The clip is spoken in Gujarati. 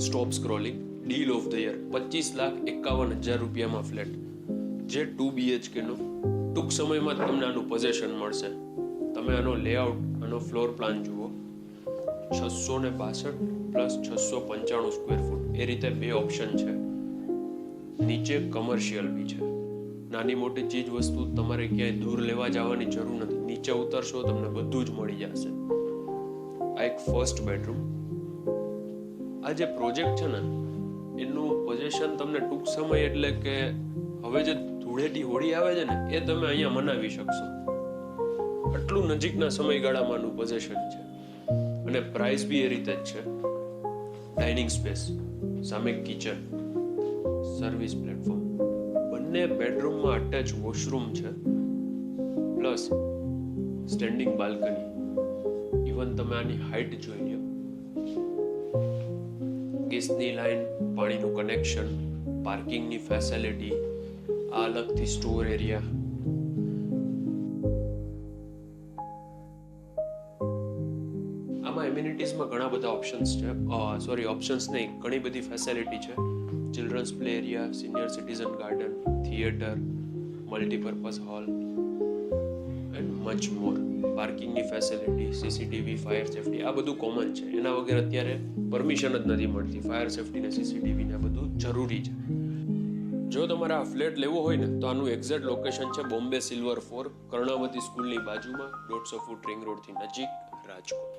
Stop scrolling. Deal of the year 25,51,000 રૂપિયામાં ફ્લેટ, જે 2 BHK નો. ટૂંક સમયમાં જ તમને આનું પોઝેશન મળશે. તમે આનો લેઆઉટ, આનો ફ્લોર પ્લાન જુઓ. 662 પ્લસ 695 સ્ક્વેર ફૂટ, એ રીતે 2 ઓપ્શન છે. નીચે કમર્શિયલ બી છે. નાની મોટી ચીજ વસ્તુ તમારે ક્યાંય દૂર લેવા જવાની જરૂર નથી. નીચે ઉતરશો તમને બધું જ મળી જશે. આ એક ફર્સ્ટ બેડરૂમ. આ જે પ્રોજેક્ટ છે ને, એનું પોઝેશન તમને ટૂંક સમય એટલે કે હવે જે ધૂળેટી હોળી આવે છે ને, એ તમે અહીંયા મનાવી શકશો. આટલું નજીકના સમયગાળામાંનું પોઝેશન છે. અને પ્રાઇસ બી એ રીતે જ છે. ડાઇનિંગ સ્પેસ, સામે કિચન, સર્વિસ પ્લેટફોર્મ, બંને બેડરૂમમાં અટેચ વોશરૂમ છે, પ્લસ સ્ટેન્ડિંગ બાલ્કની. ઇવન તમે આની હાઇટ જોઈ લો. ગેસની લાઈન, પાણીનું કનેક્શન, પાર્કિંગની ફેસિલિટી, આ અલગથી સ્ટોર એરિયા. આમાં એમ્યુનિટીઝમાં ઘણા બધા ઓપ્શન્સ છે. ઓપ્શન્સ નહીં, ઘણી બધી ફેસિલિટી છે. Children's play area, senior citizen garden, theatre, multipurpose hall and much more. પાર્કિંગની ફેસિલિટી, CCTV, ફાયર સેફટી, આ બધું કોમન છે. એના વગર અત્યારે પરમિશન જ નથી મળતી. ફાયર સેફટી ને CCTV ને બધું જરૂરી છે. જો તમારે આ ફ્લેટ લેવો હોય ને, તો આનું એક્ઝેક્ટ લોકેશન છે બોમ્બે સિલ્વર 4, કર્ણાવતી સ્કૂલની બાજુમાં, 150 ફૂટ રિંગ રોડથી નજીક, રાજકોટ.